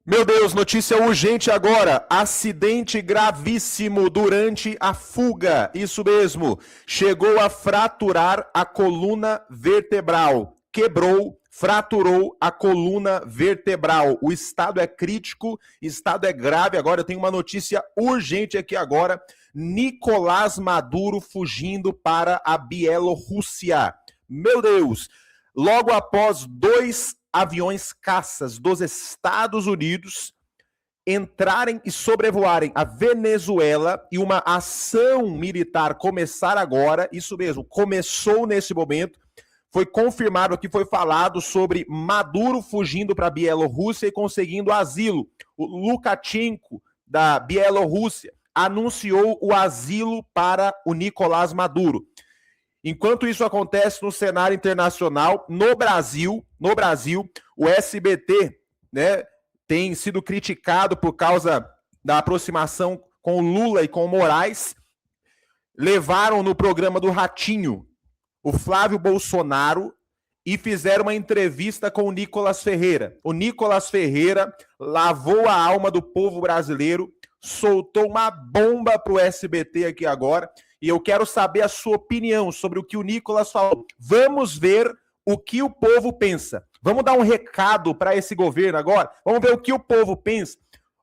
Meu Deus, notícia urgente agora. Acidente gravíssimo durante a fuga. Isso mesmo. Chegou a fraturar a coluna vertebral. Quebrou, fraturou a coluna vertebral. O estado é crítico, estado é grave. Agora eu tenho uma notícia urgente aqui agora. Nicolás Maduro fugindo para a Bielorrússia. Meu Deus. Logo após dois aviões caças dos Estados Unidos entrarem e sobrevoarem a Venezuela e uma ação militar começar agora, isso mesmo, começou nesse momento, foi confirmado aqui, foi falado sobre Maduro fugindo para a Bielorrússia e conseguindo asilo. O Lukashenko, da Bielorrússia, anunciou o asilo para o Nicolás Maduro. Enquanto isso acontece no cenário internacional, no Brasil, o SBT, né, tem sido criticado por causa da aproximação com o Lula e com o Moraes. Levaram no programa do Ratinho o Flávio Bolsonaro e fizeram uma entrevista com o Nicolas Ferreira. O Nicolas Ferreira lavou a alma do povo brasileiro, soltou uma bomba para o SBT aqui agora. E eu quero saber a sua opinião sobre o que o Nicolas falou. Vamos ver o que o povo pensa. Vamos dar um recado para esse governo agora? Vamos ver o que o povo pensa?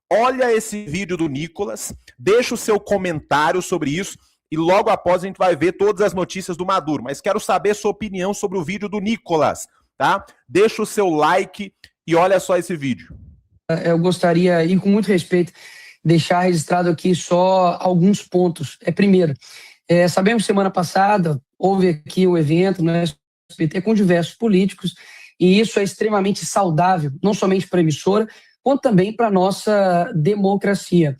Olha esse vídeo do Nicolas, deixa o seu comentário sobre isso e logo após a gente vai ver todas as notícias do Maduro. Mas quero saber a sua opinião sobre o vídeo do Nicolas, tá? Deixa o seu like e olha só esse vídeo. Eu gostaria, e com muito respeito, deixar registrado aqui só alguns pontos. Primeiro, sabemos que semana passada houve aqui o evento no SBT com diversos políticos, e isso é extremamente saudável, não somente para a emissora, quanto também para a nossa democracia.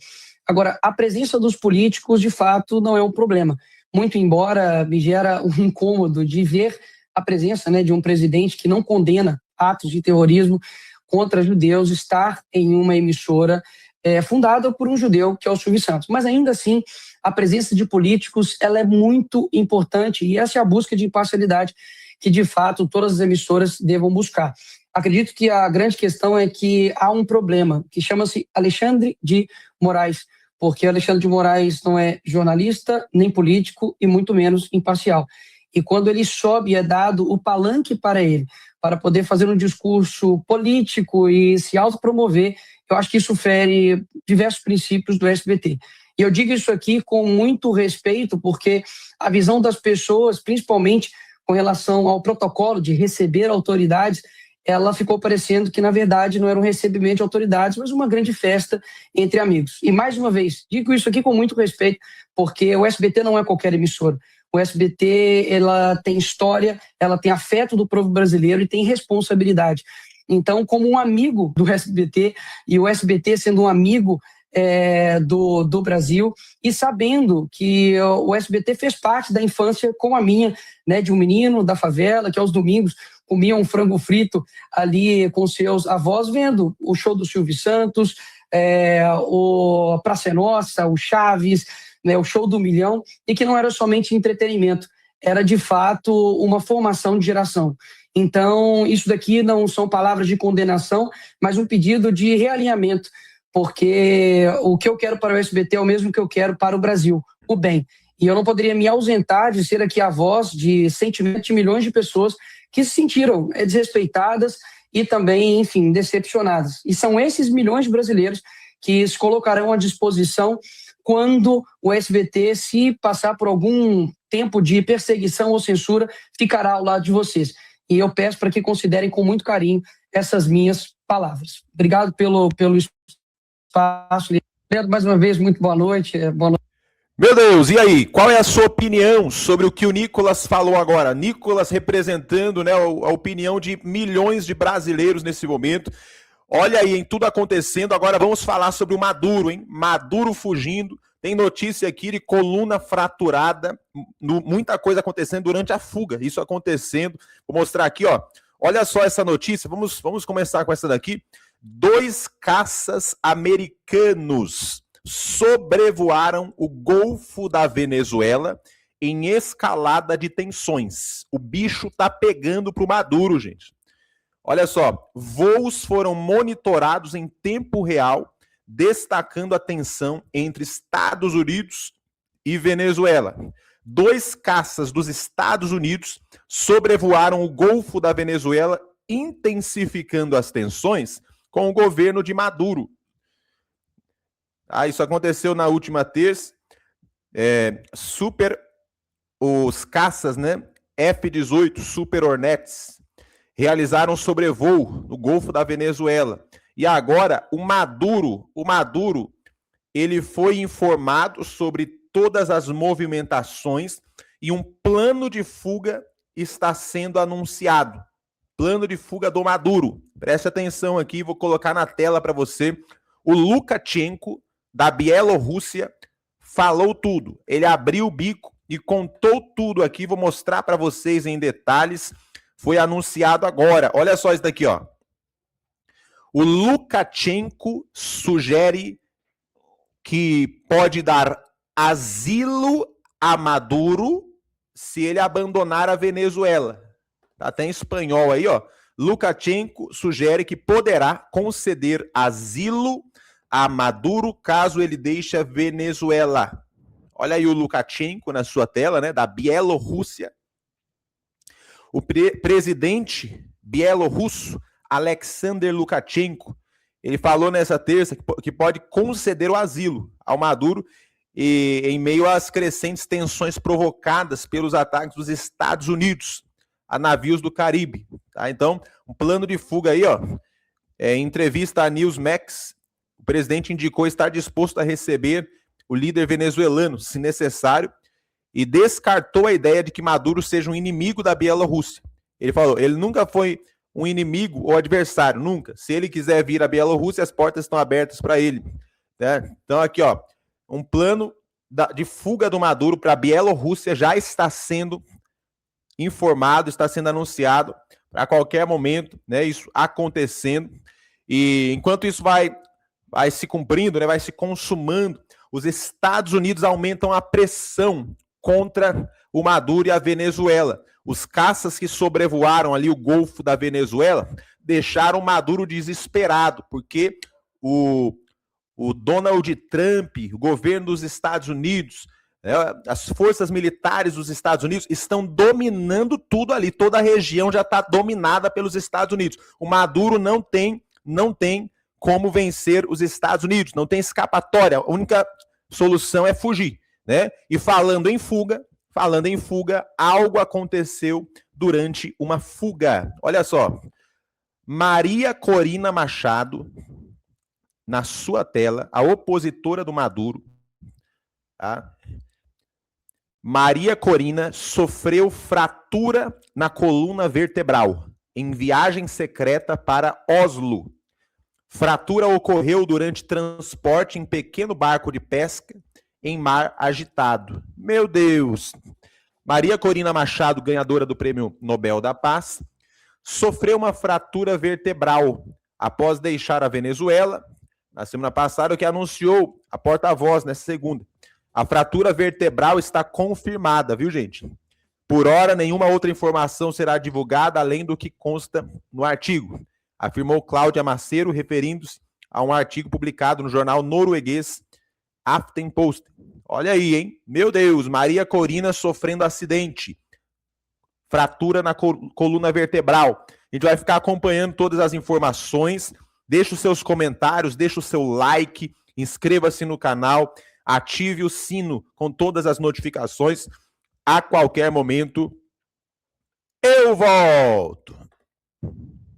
Agora, a presença dos políticos, de fato, não é um problema. Muito embora me gera um incômodo de ver a presença, né, de um presidente que não condena atos de terrorismo contra judeus estar em uma emissora fundada por um judeu, que é o Silvio Santos. Mas ainda assim, a presença de políticos ela é muito importante e essa é a busca de imparcialidade que, de fato, todas as emissoras devam buscar. Acredito que a grande questão é que há um problema que chama-se Alexandre de Moraes, porque Alexandre de Moraes não é jornalista, nem político e muito menos imparcial. E quando ele sobe, é dado o palanque para ele, para poder fazer um discurso político e se autopromover. Eu acho que isso fere diversos princípios do SBT. E eu digo isso aqui com muito respeito, porque a visão das pessoas, principalmente com relação ao protocolo de receber autoridades, ela ficou parecendo que, na verdade, não era um recebimento de autoridades, mas uma grande festa entre amigos. E, mais uma vez, digo isso aqui com muito respeito, porque o SBT não é qualquer emissora. O SBT ela tem história, ela tem afeto do povo brasileiro e tem responsabilidade. Então, como um amigo do SBT, e o SBT sendo um amigo do Brasil, e sabendo que o SBT fez parte da infância como a minha, né, de um menino da favela, que aos domingos comia um frango frito ali com seus avós, vendo o show do Silvio Santos, o Praça é Nossa, o Chaves, né, o Show do Milhão, e que não era somente entretenimento, era de fato uma formação de geração. Então, isso daqui não são palavras de condenação, mas um pedido de realinhamento, porque o que eu quero para o SBT é o mesmo que eu quero para o Brasil, o bem. E eu não poderia me ausentar de ser aqui a voz de sentimentos de milhões de pessoas que se sentiram desrespeitadas e também, enfim, decepcionadas. E são esses milhões de brasileiros que se colocarão à disposição quando o SBT, se passar por algum tempo de perseguição ou censura, ficará ao lado de vocês. E eu peço para que considerem com muito carinho essas minhas palavras. Obrigado pelo espaço. Leandro, mais uma vez, muito boa noite. Boa noite. Meu Deus, e aí? Qual é a sua opinião sobre o que o Nicolas falou agora? Nicolas representando, né, a opinião de milhões de brasileiros nesse momento. Olha aí, hein, tudo acontecendo. Agora vamos falar sobre o Maduro, hein? Maduro fugindo. Tem notícia aqui de coluna fraturada. Muita coisa acontecendo durante a fuga. Isso acontecendo. Vou mostrar aqui, ó. Olha só essa notícia. Vamos começar com essa daqui. 2 caças americanos sobrevoaram o Golfo da Venezuela em escalada de tensões. O bicho tá pegando pro Maduro, gente. Olha só, voos foram monitorados em tempo real, destacando a tensão entre Estados Unidos e Venezuela. 2 caças dos Estados Unidos sobrevoaram o Golfo da Venezuela, intensificando as tensões com o governo de Maduro. Isso aconteceu na última terça. Os caças, né, F-18 Super Hornets realizaram sobrevoo no Golfo da Venezuela. E agora o Maduro, ele foi informado sobre todas as movimentações e um plano de fuga está sendo anunciado. Plano de fuga do Maduro. Preste atenção aqui, vou colocar na tela para você. O Lukashenko, da Bielorrússia, falou tudo. Ele abriu o bico e contou tudo aqui. Vou mostrar para vocês em detalhes. Foi anunciado agora. Olha só isso daqui, ó. O Lukashenko sugere que pode dar asilo a Maduro se ele abandonar a Venezuela. Tá até em espanhol aí, ó. Lukashenko sugere que poderá conceder asilo a Maduro caso ele deixe a Venezuela. Olha aí o Lukashenko na sua tela, né, da Bielorrússia. O presidente bielorrusso, Alexander Lukashenko, ele falou nessa terça que pode conceder o asilo ao Maduro e em meio às crescentes tensões provocadas pelos ataques dos Estados Unidos a navios do Caribe. Tá? Então, um plano de fuga aí, ó. Em entrevista à Newsmax, o presidente indicou estar disposto a receber o líder venezuelano, se necessário, e descartou a ideia de que Maduro seja um inimigo da Bielorrússia. Ele falou, ele nunca foi um inimigo ou adversário, nunca. Se ele quiser vir à Bielorrússia, as portas estão abertas para ele. Né? Então aqui, ó, um plano de fuga do Maduro para a Bielorrússia já está sendo informado, está sendo anunciado a qualquer momento, né? Isso acontecendo. E enquanto isso vai se cumprindo, né? Vai se consumando, os Estados Unidos aumentam a pressão contra o Maduro e a Venezuela. Os caças que sobrevoaram ali o Golfo da Venezuela deixaram o Maduro desesperado, porque o Donald Trump, o governo dos Estados Unidos, as forças militares dos Estados Unidos estão dominando tudo ali. Toda a região já está dominada pelos Estados Unidos. O Maduro não tem como vencer os Estados Unidos, não tem escapatória. A única solução é fugir, né? E falando em fuga, algo aconteceu durante uma fuga. Olha só, Maria Corina Machado, na sua tela, a opositora do Maduro, tá? Maria Corina sofreu fratura na coluna vertebral em viagem secreta para Oslo. Fratura ocorreu durante transporte em pequeno barco de pesca em mar agitado. Meu Deus! Maria Corina Machado, ganhadora do Prêmio Nobel da Paz, sofreu uma fratura vertebral após deixar a Venezuela na semana passada, o que anunciou a porta-voz nessa segunda. A fratura vertebral está confirmada, viu, gente? Por hora, nenhuma outra informação será divulgada além do que consta no artigo, afirmou Cláudia Maceiro, referindo-se a um artigo publicado no jornal norueguês Aftenposten. Olha aí, hein? Meu Deus, Maria Corina sofrendo acidente. Fratura na coluna vertebral. A gente vai ficar acompanhando todas as informações. Deixe os seus comentários, deixe o seu like, inscreva-se no canal, ative o sino com todas as notificações. A qualquer momento, eu volto!